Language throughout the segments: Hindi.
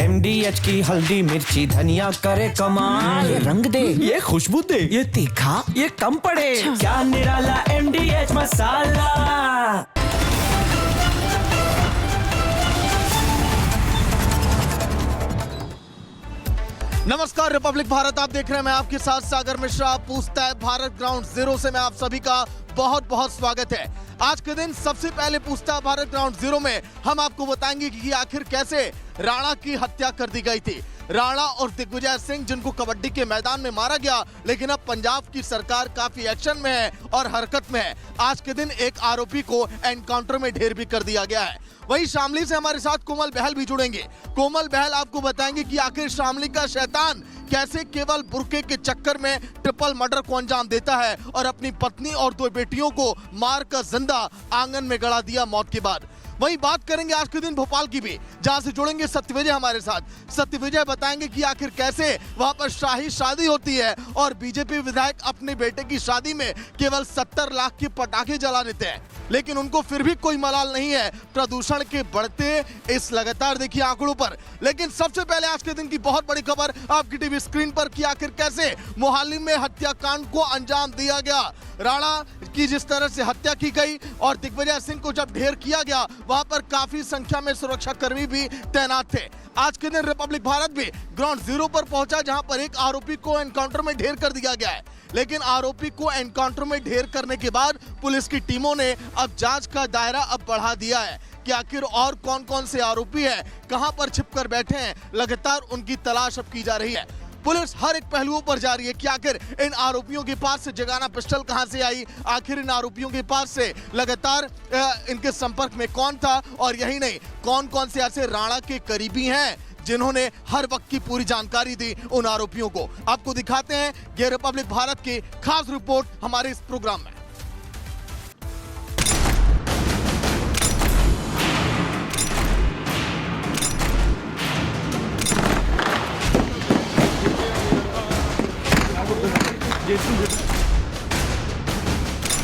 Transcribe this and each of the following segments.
MDH की हल्दी मिर्ची धनिया करे कमाल। ये रंग दे, ये खुशबू दे, ये तीखा, ये कम पड़े। क्या निराला MDH मसाला। नमस्कार, रिपब्लिक भारत आप देख रहे हैं। मैं आपके साथ सागर मिश्रा। पूछता है भारत ग्राउंड जीरो से मैं आप सभी का बहुत बहुत स्वागत है। आज के दिन सबसे पहले पूछता है भारत ग्राउंड जीरो में हम आपको बताएंगे कि आखिर कैसे राणा की हत्या कर दी गई थी। राणा और दिग्विजय सिंह जिनको कबड्डी के मैदान में मारा गया, लेकिन अब पंजाब की सरकार काफी एक्शन में है और हरकत में है। आज के दिन एक आरोपी को एनकाउंटर में ढेर भी कर दिया गया है। वहीं शामली से हमारे साथ कोमल बहल भी जुड़ेंगे। कोमल बहल आपको बताएंगे कि आखिर शामली का शैतान कैसे केवल बुर्के के चक्कर में ट्रिपल मर्डर को अंजाम देता है और अपनी पत्नी और 2 बेटियों को मारकर जिंदा आंगन में गड़ा दिया मौत के बाद। वहीं बात करेंगे आज के दिन भोपाल की भी, जहां से जुड़ेंगे सत्यविजय हमारे साथ। सत्यविजय बताएंगे कि आखिर कैसे वहां पर शाही शादी होती है और बीजेपी विधायक अपने बेटे की शादी में केवल 70 लाख के पटाखे जला देते हैं, लेकिन उनको फिर भी कोई मलाल नहीं है प्रदूषण के बढ़ते इस लगातार देखिए आंकड़ों पर। लेकिन सबसे पहले आज के दिन की बहुत बड़ी खबर आपकी टीवी स्क्रीन पर कि आखिर कैसे मोहाली में हत्याकांड को अंजाम दिया गया। राणा की जिस तरह से हत्या की गई और दिग्विजय सिंह को जब ढेर किया गया, वहां पर काफी संख्या में सुरक्षा कर्मी भी तैनात थे। आज के दिन रिपब्लिक भारत भी ग्राउंड जीरो पर पहुंचा, जहां पर एक आरोपी को एनकाउंटर में ढेर कर दिया गया है। लेकिन आरोपी को एनकाउंटर में ढेर करने के बाद पुलिस की टीमों ने अब जांच का दायरा अब बढ़ा दिया है कि आखिर और कौन कौन से आरोपी हैं, कहां पर छिपकर बैठे हैं। लगातार उनकी तलाश अब की जा रही है। पुलिस हर एक पहलुओं पर जा रही है कि आखिर इन आरोपियों के पास से जगाना पिस्टल कहां से आई, आखिर इन आरोपियों के पास से लगातार इनके संपर्क में कौन था, और यही नहीं कौन कौन से ऐसे राणा के करीबी हैं जिन्होंने हर वक्त की पूरी जानकारी दी उन आरोपियों को। आपको दिखाते हैं ये रिपब्लिक भारत की खास रिपोर्ट हमारे इस प्रोग्राम में।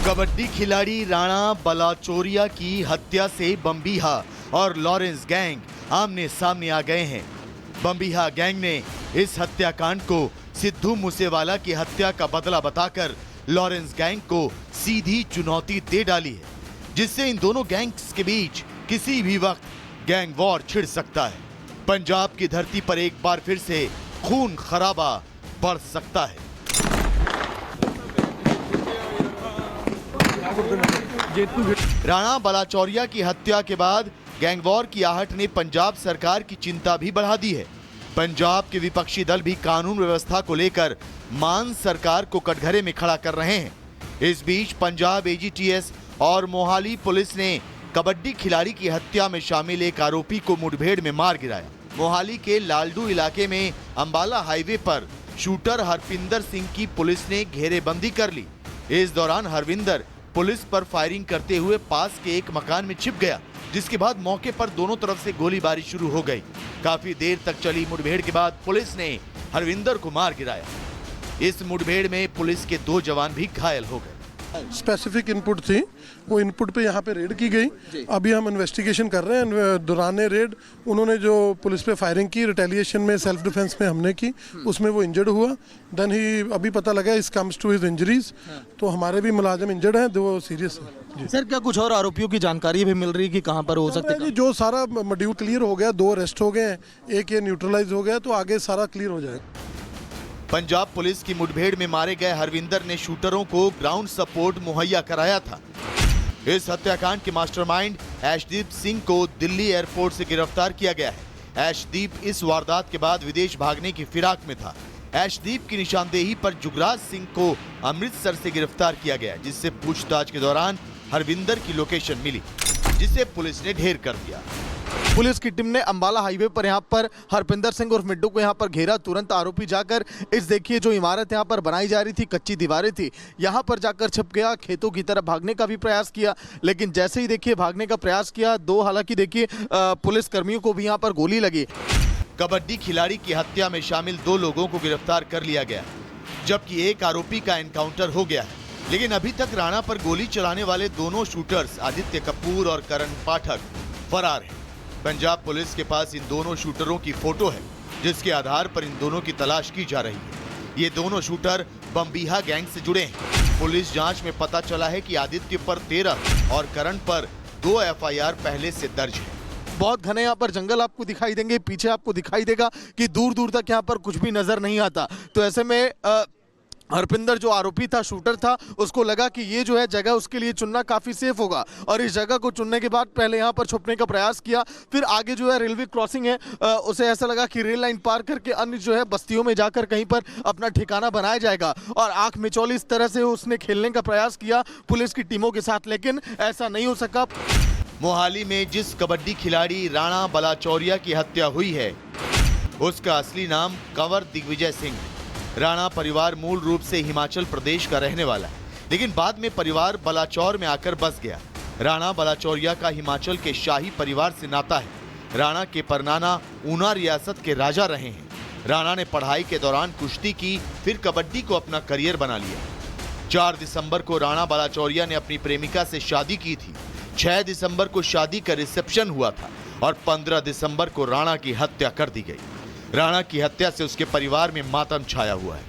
कबड्डी खिलाड़ी राणा बलाचोरिया की हत्या से बम्बीहा और लॉरेंस गैंग आमने सामने आ गए हैं। बम्बीहा गैंग ने इस हत्याकांड को सिद्धू मूसेवाला की हत्या का बदला बताकर लॉरेंस गैंग को सीधी चुनौती दे डाली है, जिससे इन दोनों गैंग्स के बीच किसी भी वक्त गैंग वॉर छिड़ सकता है। पंजाब की धरती पर एक बार फिर से खून खराबा बढ़ सकता है। राणा बलाचौरिया की हत्या के बाद गैंगवॉर की आहट ने पंजाब सरकार की चिंता भी बढ़ा दी है। पंजाब के विपक्षी दल भी कानून व्यवस्था को लेकर मान सरकार को कटघरे में खड़ा कर रहे हैं। इस बीच पंजाब AGTS और मोहाली पुलिस ने कबड्डी खिलाड़ी की हत्या में शामिल एक आरोपी को मुठभेड़ में मार गिराया। मोहाली के लालडू इलाके में अंबाला हाईवे पर शूटर हरपिंदर सिंह की पुलिस ने घेरेबंदी कर ली। इस दौरान हरविंदर पुलिस पर फायरिंग करते हुए पास के एक मकान में छिप गया, जिसके बाद मौके पर दोनों तरफ से गोलीबारी शुरू हो गई। काफी देर तक चली मुठभेड़ के बाद पुलिस ने हरविंदर को मार गिराया। इस मुठभेड़ में पुलिस के 2 जवान भी घायल हो गए। स्पेसिफिक इनपुट थी, वो इनपुट पे यहाँ पे रेड की गई। अभी हम इन्वेस्टिगेशन कर रहे हैं। दौरान रेड उन्होंने जो पुलिस पे फायरिंग की, रिटेलिएशन में सेल्फ डिफेंस में हमने की, उसमें वो इंजर्ड हुआ। देन ही अभी पता लगा इस कम्स टू हिज इंजरीज, तो हमारे भी मुलाजिम इंजर्ड हैं, वो सीरियस है। सर, क्या कुछ और आरोपियों की जानकारी भी मिल रही है कि कहां पर हो सकते हैं? जो सारा मॉड्यूल क्लियर हो गया, 2 अरेस्ट हो गए हैं, एक ये न्यूट्रलाइज हो गया, तो आगे सारा क्लियर हो जाएगा। पंजाब पुलिस की मुठभेड़ में मारे गए हरविंदर ने शूटरों को ग्राउंड सपोर्ट मुहैया कराया था। इस हत्याकांड के मास्टरमाइंड ऐशदीप सिंह को दिल्ली एयरपोर्ट से गिरफ्तार किया गया है। ऐशदीप इस वारदात के बाद विदेश भागने की फिराक में था। ऐशदीप की निशानदेही पर जुगराज सिंह को अमृतसर से गिरफ्तार किया गया, जिससे पूछताछ के दौरान हरविंदर की लोकेशन मिली, जिसे पुलिस ने ढेर कर दिया। पुलिस की टीम ने अंबाला हाईवे पर यहाँ पर हरपिंदर सिंह और मिड्डू को यहाँ पर घेरा। तुरंत आरोपी जाकर इस देखिए जो इमारत यहाँ पर बनाई जा रही थी, कच्ची दीवारें थी, यहाँ पर जाकर छिप गया। खेतों की तरफ भागने का भी प्रयास किया, लेकिन जैसे ही देखिए भागने का प्रयास किया, 2 हालांकि देखिए पुलिस कर्मियों को भी यहाँ पर गोली लगी। कबड्डी खिलाड़ी की हत्या में शामिल 2 लोगों को गिरफ्तार कर लिया गया, जबकि एक आरोपी का एनकाउंटर हो गया है। लेकिन अभी तक राणा पर गोली चलाने वाले दोनों शूटर्स आदित्य कपूर और करण पाठक फरार हैं। पंजाब पुलिस के पास इन दोनों शूटरों की फोटो है, जिसके आधार पर इन दोनों की तलाश की जा रही है। ये दोनों शूटर बम्बीहा गैंग से जुड़े हैं। पुलिस जांच में पता चला है कि आदित्य पर 13 और करण पर 2 एफआईआर पहले से दर्ज है। बहुत घने यहाँ पर जंगल आपको दिखाई देंगे, पीछे आपको दिखाई देगा कि दूर दूर तक यहाँ पर कुछ भी नजर नहीं आता। तो ऐसे में हरपिंदर जो आरोपी था, शूटर था, उसको लगा कि ये जो है जगह उसके लिए चुनना काफी सेफ होगा और इस जगह को चुनने के बाद पहले यहाँ पर छुपने का प्रयास किया। फिर आगे जो है रेलवे क्रॉसिंग है, उसे ऐसा लगा कि रेल लाइन पार करके अन्य जो है बस्तियों में जाकर कहीं पर अपना ठिकाना बनाया जाएगा और आंख मिचौली इस तरह से उसने खेलने का प्रयास किया पुलिस की टीमों के साथ, लेकिन ऐसा नहीं हो सका। मोहाली में जिस कबड्डी खिलाड़ी राणा बलाचौरिया की हत्या हुई है, उसका असली नाम कंवर दिग्विजय सिंह। राणा परिवार मूल रूप से हिमाचल प्रदेश का रहने वाला है, लेकिन बाद में परिवार बलाचौर में आकर बस गया। राणा बलाचौरिया का हिमाचल के शाही परिवार से नाता है। राणा के परनाना ऊना रियासत के राजा रहे हैं। राणा ने पढ़ाई के दौरान कुश्ती की, फिर कबड्डी को अपना करियर बना लिया। 4 दिसंबर को राणा बलाचौरिया ने अपनी प्रेमिका से शादी की थी। 6 दिसंबर को शादी का रिसेप्शन हुआ था और 15 दिसंबर को राणा की हत्या कर दी गई। राणा की हत्या से उसके परिवार में मातम छाया हुआ है।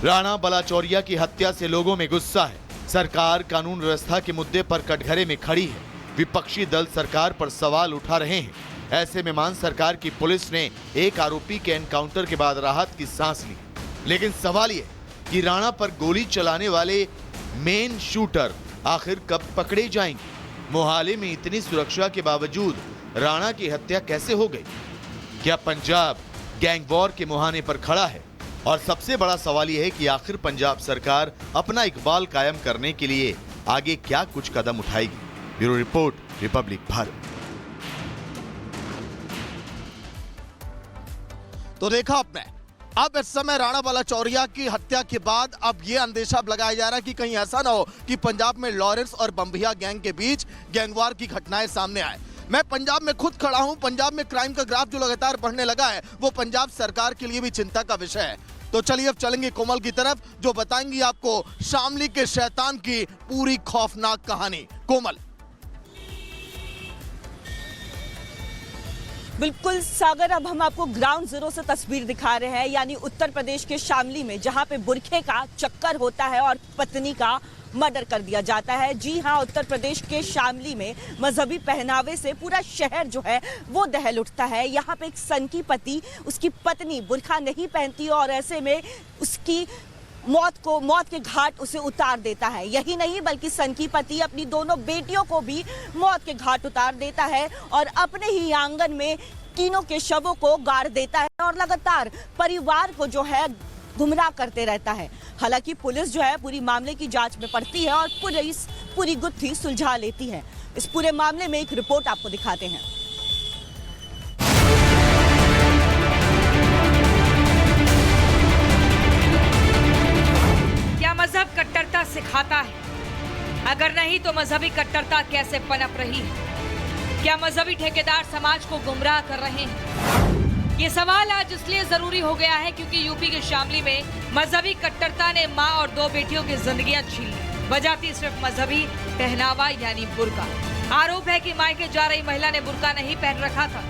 राणा बलाचौरिया की हत्या से लोगों में गुस्सा है। सरकार कानून व्यवस्था के मुद्दे पर कटघरे में खड़ी है। विपक्षी दल सरकार पर सवाल उठा रहे हैं। ऐसे में मान सरकार की पुलिस ने एक आरोपी के एनकाउंटर के बाद राहत की सांस ली, लेकिन सवाल यह कि राणा पर गोली चलाने वाले मेन शूटर आखिर कब पकड़े जाएंगे। मोहाली में इतनी सुरक्षा के बावजूद राणा की हत्या कैसे हो गई? क्या पंजाब गैंग वॉर के मुहाने पर खड़ा है? और सबसे बड़ा सवाल यह है कि आखिर पंजाब सरकार अपना इकबाल कायम करने के लिए आगे क्या कुछ कदम उठाएगी। Bureau report, Republic Bharat. तो देखा आपने, अब इस समय राणा बलाचौरिया की हत्या के बाद अब ये अंदेशा लगाया जा रहा है कि कहीं ऐसा ना हो कि पंजाब में लॉरेंस और बम्बिया गैंग के बीच गैंगवार की घटनाएं सामने आए। मैं पंजाब में खुद खड़ा हूं। पंजाब में क्राइम का ग्राफ जो लगातार बढ़ने लगा है, वो पंजाब सरकार के लिए भी चिंता का विषय है। तो चलिए अब चलेंगे कोमल की तरफ, जो बताएंगी आपको शामली के शैतान की पूरी खौफनाक कहानी। कोमल। बिल्कुल सागर, अब हम आपको ग्राउंड जीरो से तस्वीर दिखा रहे हैं, यानी उत्तर प्रदेश के शामली में, जहां पे बुरखे का चक्कर होता है और पत्नी का मर्डर कर दिया जाता है। जी हां, उत्तर प्रदेश के शामली में मजहबी पहनावे से पूरा शहर जो है वो दहल उठता है। यहाँ पे एक सन की पति, उसकी पत्नी बुरखा नहीं पहनती और ऐसे में उसकी मौत के घाट उसे उतार देता है। यही नहीं बल्कि सन की पति अपनी दोनों बेटियों को भी मौत के घाट उतार देता है और अपने ही आंगन में तीनों के शवों को गाड़ देता है और लगातार परिवार को जो है गुमराह करते रहता है। हालांकि पुलिस जो है पूरी मामले की जांच में पड़ती है और पूरी गुत्थी सुलझा लेती है। इस पूरे मामले में एक रिपोर्ट आपको दिखाते हैं। क्या मजहब कट्टरता सिखाता है? अगर नहीं तो मजहबी कट्टरता कैसे पनप रही है? क्या मजहबी ठेकेदार समाज को गुमराह कर रहे हैं? ये सवाल आज इसलिए जरूरी हो गया है क्योंकि यूपी के शामली में मजहबी कट्टरता ने मां और 2 बेटियों की जिंदगियां छीन ली। वजह थी सिर्फ मजहबी पहनावा यानी बुर्का। आरोप है कि मायके जा रही महिला ने बुर्का नहीं पहन रखा था,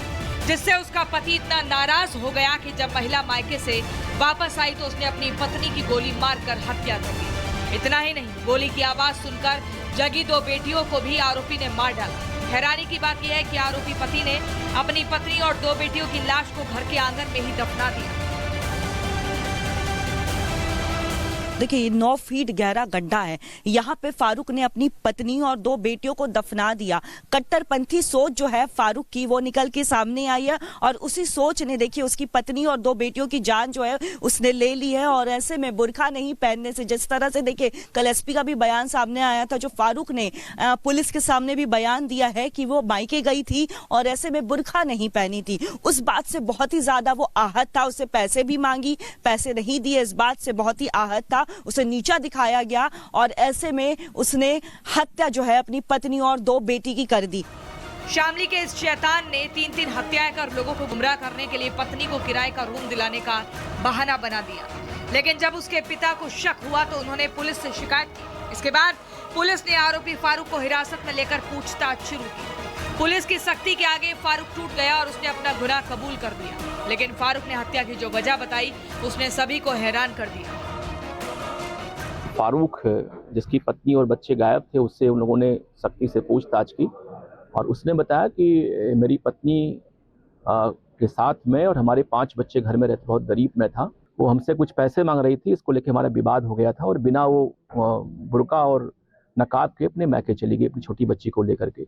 जिससे उसका पति इतना नाराज हो गया कि जब महिला मायके से वापस आई तो उसने अपनी पत्नी की गोली मारकर हत्या कर दी। इतना ही नहीं, गोली की आवाज सुनकर जगी 2 बेटियों को भी आरोपी ने मार डाला। हैरानी की बात यह है कि आरोपी पति ने अपनी पत्नी और 2 बेटियों की लाश को घर के आंगन में ही दफना दिया। देखिए, ये 9 फीट गहरा गड्ढा है। यहाँ पे फारूक ने अपनी पत्नी और 2 बेटियों को दफना दिया। कट्टरपंथी सोच जो है फारूक की, वो निकल के सामने आई है और उसी सोच ने देखिए उसकी पत्नी और 2 बेटियों की जान जो है उसने ले ली है। और ऐसे में बुर्का नहीं पहनने से, जिस तरह से देखिए कल एसपी का भी बयान सामने आया था, जो फारूक ने पुलिस के सामने भी बयान दिया है कि वो मायके गई थी और ऐसे में बुर्का नहीं पहनी थी। उस बात से बहुत ही ज्यादा वो आहत था। उससे पैसे भी मांगी, पैसे नहीं दिए, इस बात से बहुत ही आहत था। उसे नीचा दिखाया गया और ऐसे में उसने हत्या जो है अपनी पत्नी और 2 बेटी की कर दी। शामली के इस शैतान ने 3 हत्याएं कर लोगों को गुमराह करने के लिए पत्नी को किराए का रूम दिलाने का बहाना बना दिया। लेकिन जब उसके पिता को शक हुआ तो उन्होंने पुलिस से शिकायत की। इसके बाद पुलिस ने आरोपी फारूक को हिरासत में लेकर पूछताछ शुरू की। पुलिस की सख्ती के आगे फारूक टूट गया और उसने अपना गुनाह कबूल कर दिया। लेकिन फारूक ने हत्या की जो वजह बताई उसने सभी को हैरान कर दिया। फारूक, जिसकी पत्नी और बच्चे गायब थे, उससे उन लोगों ने सख्ती से पूछताछ की और उसने बताया कि मेरी पत्नी के साथ मैं और हमारे 5 बच्चे घर में रहते, बहुत गरीब में था। वो हमसे कुछ पैसे मांग रही थी, इसको लेके हमारा विवाद हो गया था और बिना वो बुर्का और नकाब के अपने मैके चली गई अपनी छोटी बच्ची को लेकर के।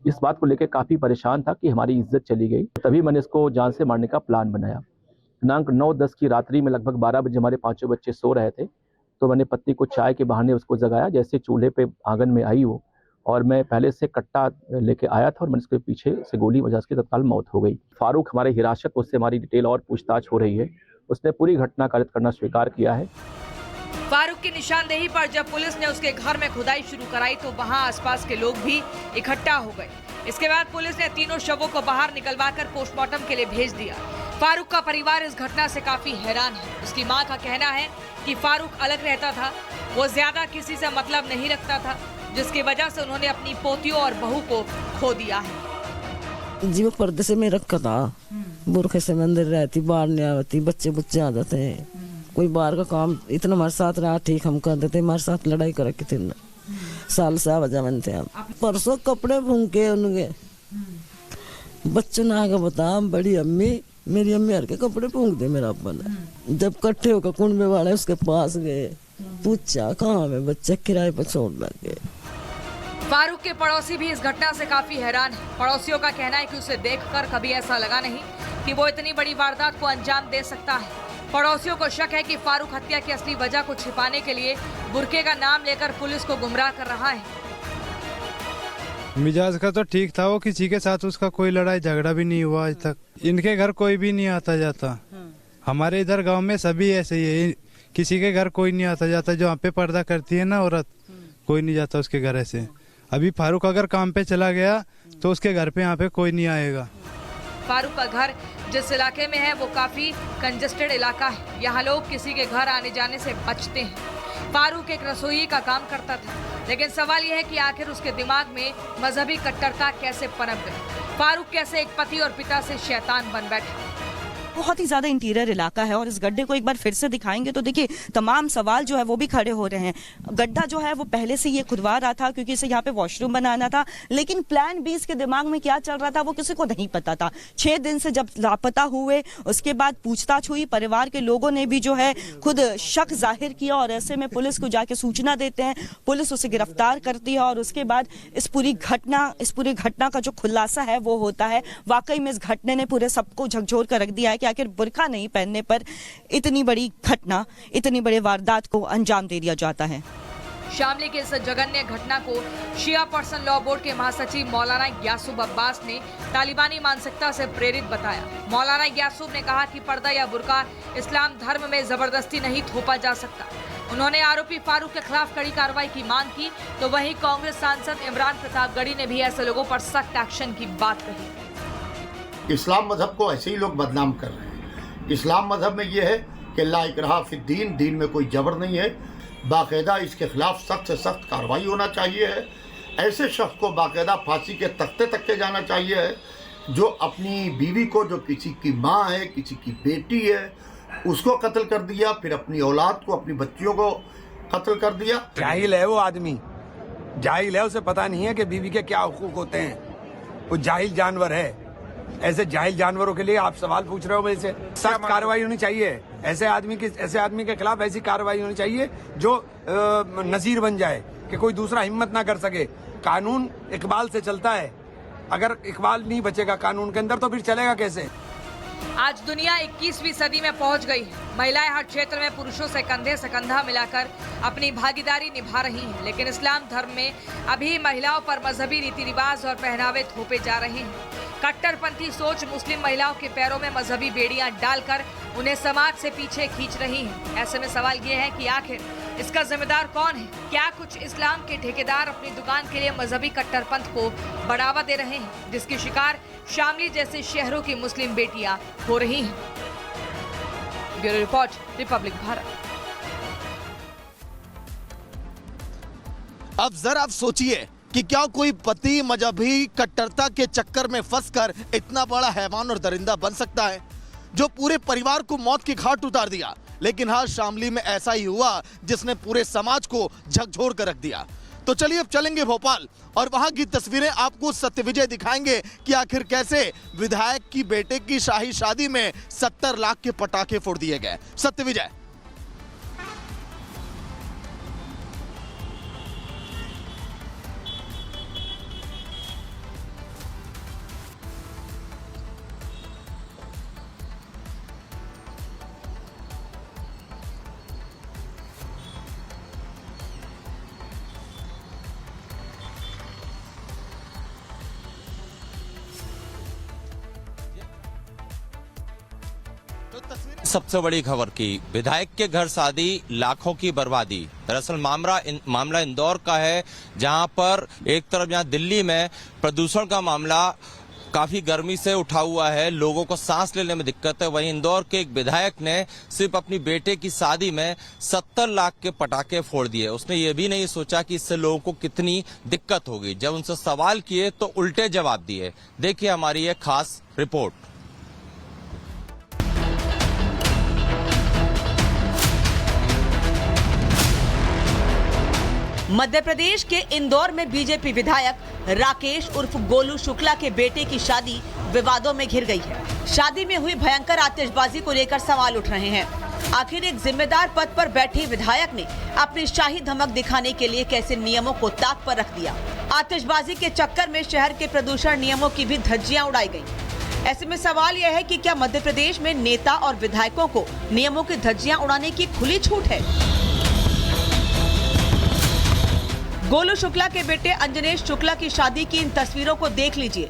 इस बात को लेकर काफ़ी परेशान था कि हमारी इज्जत चली गई। तभी मैंने इसको जान से मारने का प्लान बनाया। दिनांक 9-10 की रात्रि में लगभग 12 बजे हमारे 5 बच्चे सो रहे थे, तो मैंने पत्नी को चाय के बहाने उसको जगाया। जैसे चूल्हे पे आंगन में आई वो, और मैं पहले से कट्टा लेके आया था और मैंने उसके पीछे से गोली वजह उसकी तत्काल मौत हो गई। फारूक हमारे हिरासत, उससे हमारी डिटेल और पूछताछ हो रही है। उसने पूरी घटना कारित करना स्वीकार किया है। फारूक की निशानदेही पर जब पुलिस ने उसके घर में खुदाई शुरू कराई तो वहां आसपास के लोग भी इकट्ठा हो गए। इसके बाद पुलिस ने तीनों शवों को बाहर निकलवाकर पोस्टमार्टम के लिए भेज दिया। फारूक का परिवार इस घटना से काफी हैरान है। उसकी मां का कहना है कि फारूक अलग रहता था, वो ज्यादा किसी से मतलब नहीं रखता था, जिसकी वजह से उन्होंने अपनी पोतियों और बहू को खो दिया है। जी, वो पर्दे से मैं रखा था, बुरखे से मैं अंदर रहती, बाहर नहीं आती, बच्चे आ जाते हैं। कोई बाहर का काम इतना हमारे साथ रहा, ठीक हम कर देते, हमारे साथ लड़ाई कर रखी थी, साल से वजह बनते हैं। परसों कपड़े भूंगे उनके बच्चों ने आगे बता, बड़ी अम्मी, मेरी अम्मी हर के कपड़े भूंग दे मेरा अब्बा ने। जब कट्ठे होकर कुंडे वाले उसके पास गए, पूछा कहाँ में बच्चे, किराए पर छोड़ लग गए। फारूक के पड़ोसी भी इस घटना से काफी हैरान है। पड़ोसियों का कहना है कि उसे देखकर कभी ऐसा लगा नहीं कि वो इतनी बड़ी वारदात को अंजाम दे सकता है। पड़ोसियों को शक है कि फारूक हत्या की असली वजह को छिपाने के लिए बुरके का नाम लेकर पुलिस को गुमराह कर रहा है। मिजाज का तो ठीक था, वो किसी के साथ उसका कोई लड़ाई झगड़ा भी नहीं हुआ आज तक। इनके घर कोई भी नहीं आता जाता। हमारे इधर गांव में सभी ऐसे ही है, किसी के घर कोई नहीं आता जाता। जो यहाँ पे पर्दा करती है ना औरत, कोई नहीं जाता उसके घर ऐसे। अभी फारूक अगर काम पे चला गया तो उसके घर पे यहाँ पे कोई नहीं आएगा। फारूक का घर जिस इलाके में है वो काफी कंजेस्टेड इलाका है। यहाँ लोग किसी के घर आने जाने से बचते हैं। फारूक एक रसोई का काम करता था, लेकिन सवाल यह है कि आखिर उसके दिमाग में मजहबी कट्टरता कैसे पनप गई। फारूक कैसे एक पति और पिता से शैतान बन बैठा। बहुत ही ज्यादा इंटीरियर इलाका है और इस गड्ढे को एक बार फिर से दिखाएंगे तो देखिए तमाम सवाल जो है वो भी खड़े हो रहे हैं। गड्ढा जो है वो पहले से ये खुदवा रहा था क्योंकि इसे यहाँ पे वॉशरूम बनाना था, लेकिन प्लान बी इसके दिमाग में क्या चल रहा था वो किसी को नहीं पता था। 6 दिन से जब लापता हुए उसके बाद पूछताछ हुई, परिवार के लोगों ने भी जो है खुद शक जाहिर किया और ऐसे में पुलिस को जाके सूचना देते हैं। पुलिस उसे गिरफ्तार करती है और उसके बाद इस पूरी घटना का जो खुलासा है वो होता है। वाकई में इस घटने ने पूरे सबको झकझोर कर रख दिया है कि आखिर बुर्का नहीं पहनने पर इतनी बड़ी घटना, इतनी बड़ी वारदात को अंजाम दे दिया जाता है। शामली के इस जघन्य घटना को शिया पर्सन लॉ बोर्ड के महासचिव मौलाना यासूब अब्बास ने तालिबानी मानसिकता से प्रेरित बताया। मौलाना यासूब ने कहा कि पर्दा या बुर्का इस्लाम धर्म में जबरदस्ती नहीं थोपा जा सकता। उन्होंने आरोपी फारूक के खिलाफ कड़ी कार्रवाई की मांग की, तो वहीं कांग्रेस सांसद इमरान प्रतापगढ़ी ने भी ऐसे लोगों पर सख्त एक्शन की बात कही। इस्लाम मजहब को ऐसे ही लोग बदनाम कर रहे हैं। इस्लाम मजहब में ये है कि ला इकराह फिद्दीन, दीन में कोई जबर नहीं है। बाकायदा इसके खिलाफ सख्त से सख्त कार्रवाई होना चाहिए है। ऐसे शख्स को बाकायदा फांसी के तख्ते तक के जाना चाहिए है जो अपनी बीवी को, जो किसी की माँ है, किसी की बेटी है, उसको कत्ल कर दिया, फिर अपनी औलाद को, अपनी बच्चियों को कत्ल कर दिया। जाहिल है वो आदमी, जाहिल है, उसे पता नहीं है कि बीवी के क्या हुकूक होते हैं। वो जाहिल जानवर है। ऐसे जाहिल जानवरों के लिए आप सवाल पूछ रहे हो मेरे से। सख्त कार्रवाई होनी चाहिए ऐसे आदमी के खिलाफ। ऐसी कार्रवाई होनी चाहिए जो नजीर बन जाए कि कोई दूसरा हिम्मत ना कर सके। कानून इकबाल से चलता है, अगर इकबाल नहीं बचेगा कानून के अंदर तो फिर चलेगा कैसे। आज दुनिया 21वीं सदी में पहुंच गई है। महिलाएं हर क्षेत्र में पुरुषों से कंधे से कंधा मिलाकर अपनी भागीदारी निभा रही हैं, लेकिन इस्लाम धर्म में अभी महिलाओं पर मजहबी रीति रिवाज और पहनावे थोपे जा रहे हैं। कट्टरपंथी सोच मुस्लिम महिलाओं के पैरों में मजहबी बेड़ियां डालकर उन्हें समाज से पीछे खींच रही है। ऐसे में सवाल ये है कि आखिर इसका जिम्मेदार कौन है? क्या कुछ इस्लाम के ठेकेदार अपनी दुकान के लिए मजहबी कट्टरपंथ को बढ़ावा दे रहे हैं, जिसकी शिकार शामली जैसे शहरों की मुस्लिम बेटियां हो रही हैं? Bureau report, Republic Bharat. अब जरा आप सोचिए कि क्या कोई पति मजहबी कट्टरता के चक्कर में फंसकर इतना बड़ा हैवान और दरिंदा बन सकता है जो पूरे परिवार को मौत के घाट उतार दिया। लेकिन हाँ, शामली में ऐसा ही हुआ जिसने पूरे समाज को झकझोर कर रख दिया। तो चलिए अब चलेंगे भोपाल और वहां की तस्वीरें आपको सत्यविजय दिखाएंगे कि आखिर कैसे विधायक की बेटे की शाही शादी में 70 लाख के पटाखे फोड़ दिए गए। सत्यविजय। सबसे बड़ी खबर की विधायक के घर शादी, लाखों की बर्बादी। दरअसल मामला इंदौर का है, जहां पर एक तरफ जहां दिल्ली में प्रदूषण का मामला काफी गर्मी से उठा हुआ है, लोगों को सांस लेने में दिक्कत है, वहीं इंदौर के एक विधायक ने सिर्फ अपनी बेटे की शादी में 70 लाख के पटाखे फोड़ दिए। उसने ये भी नहीं सोचा कि इससे लोगों को कितनी दिक्कत होगी। जब उनसे सवाल किए तो उल्टे जवाब दिए। देखिए हमारी ये खास रिपोर्ट। मध्य प्रदेश के इंदौर में बीजेपी विधायक राकेश उर्फ गोलू शुक्ला के बेटे की शादी विवादों में घिर गई है। शादी में हुई भयंकर आतिशबाजी को लेकर सवाल उठ रहे हैं। आखिर एक जिम्मेदार पद पर बैठे विधायक ने अपनी शाही धमक दिखाने के लिए कैसे नियमों को ताक पर रख दिया। आतिशबाजी के चक्कर में शहर के प्रदूषण नियमों की भी धज्जियां उड़ाई गयी। ऐसे में सवाल यह है कि क्या मध्य प्रदेश में नेता और विधायकों को नियमों की धज्जियां उड़ाने की खुली छूट है? गोलू शुक्ला के बेटे अंजनेश शुक्ला की शादी की इन तस्वीरों को देख लीजिए,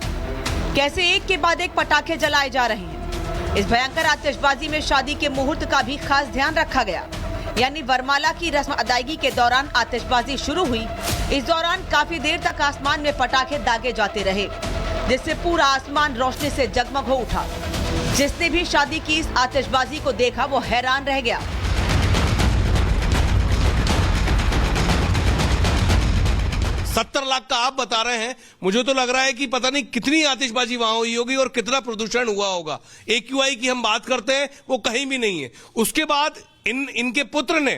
कैसे एक के बाद एक पटाखे जलाए जा रहे हैं। इस भयंकर आतिशबाजी में शादी के मुहूर्त का भी खास ध्यान रखा गया, यानी वरमाला की रस्म अदायगी के दौरान आतिशबाजी शुरू हुई। इस दौरान काफी देर तक आसमान में पटाखे दागे जाते रहे, जिससे पूरा आसमान रोशनी से जगमग हो उठा। जिसने भी शादी की इस आतिशबाजी को देखा वो हैरान रह गया। 70 लाख का आप बता रहे हैं, मुझे तो लग रहा है कि पता नहीं कितनी आतिशबाजी वहां हुई होगी और कितना प्रदूषण हुआ होगा। AQI की हम बात करते हैं, वो कहीं भी नहीं है। उसके बाद इनके पुत्र ने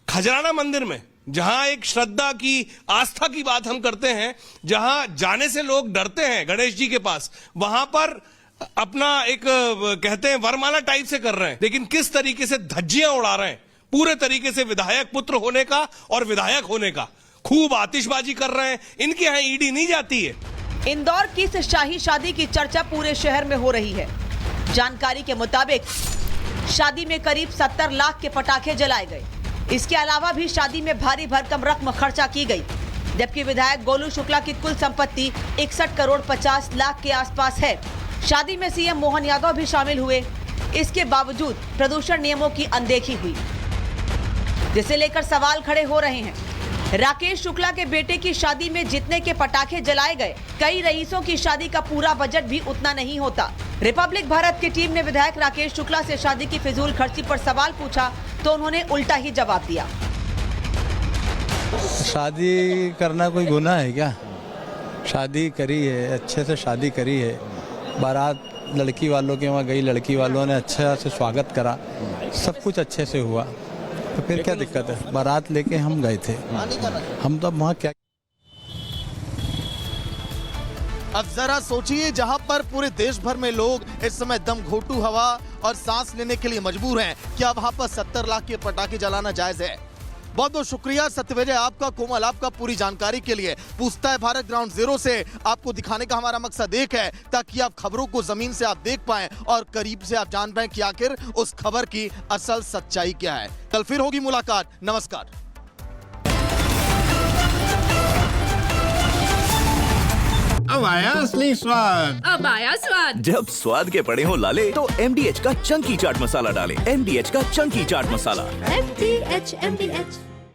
खजराना मंदिर में, जहां एक श्रद्धा की, आस्था की बात हम करते हैं, जहां जाने से लोग डरते हैं गणेश जी के पास, वहां पर अपना एक कहते हैं वरमाला टाइप से कर रहे हैं। लेकिन किस तरीके से धज्जियां उड़ा रहे हैं, पूरे तरीके से विधायक पुत्र होने का और विधायक होने का, खूब आतिशबाजी कर रहे हैं। इनके यहाँ ईडी नहीं जाती है। इंदौर की इस शाही शादी की चर्चा पूरे शहर में हो रही है। जानकारी के मुताबिक शादी में करीब 70 लाख के पटाखे जलाए गए। इसके अलावा भी शादी में भारी भरकम रकम खर्चा की गई, जबकि विधायक गोलू शुक्ला की कुल संपत्ति 61 करोड़ 50 लाख के आसपास है। शादी में सीएम मोहन यादव भी शामिल हुए। इसके बावजूद प्रदूषण नियमों की अनदेखी हुई, जिसे लेकर सवाल खड़े हो रहे हैं। राकेश शुक्ला के बेटे की शादी में जितने के पटाखे जलाए गए, कई रईसों की शादी का पूरा बजट भी उतना नहीं होता। रिपब्लिक भारत की टीम ने विधायक राकेश शुक्ला से शादी की फिजूल खर्ची पर सवाल पूछा तो उन्होंने उल्टा ही जवाब दिया। शादी करना कोई गुनाह है क्या? शादी करी है, अच्छे से शादी करी है। बारात लड़की वालों के वहाँ गई, लड़की वालों ने अच्छा से स्वागत करा, सब कुछ अच्छे से हुआ, तो फिर क्या दिक्कत है? बारात लेके हम गए थे, हम तो वहाँ क्या। अब जरा सोचिए, जहां पर पूरे देश भर में लोग इस समय दम घोटू हवा और सांस लेने के लिए मजबूर हैं, क्या वहां पर 70 लाख के पटाखे जलाना जायज है? बहुत बहुत शुक्रिया सत्यविजय आपका, कोमल आपका, पूरी जानकारी के लिए। पूछता है भारत ग्राउंड जीरो से आपको दिखाने का हमारा मकसद एक है, ताकि आप खबरों को जमीन से आप देख पाएं और करीब से आप जान पाएं कि आखिर उस खबर की असल सच्चाई क्या है। कल फिर होगी मुलाकात। नमस्कार। अब आया असली स्वाद। अब आया स्वाद। जब स्वाद के पड़े हो लाले तो MDH का चंकी चाट मसाला डालें। MDH का चंकी चाट मसाला। MDH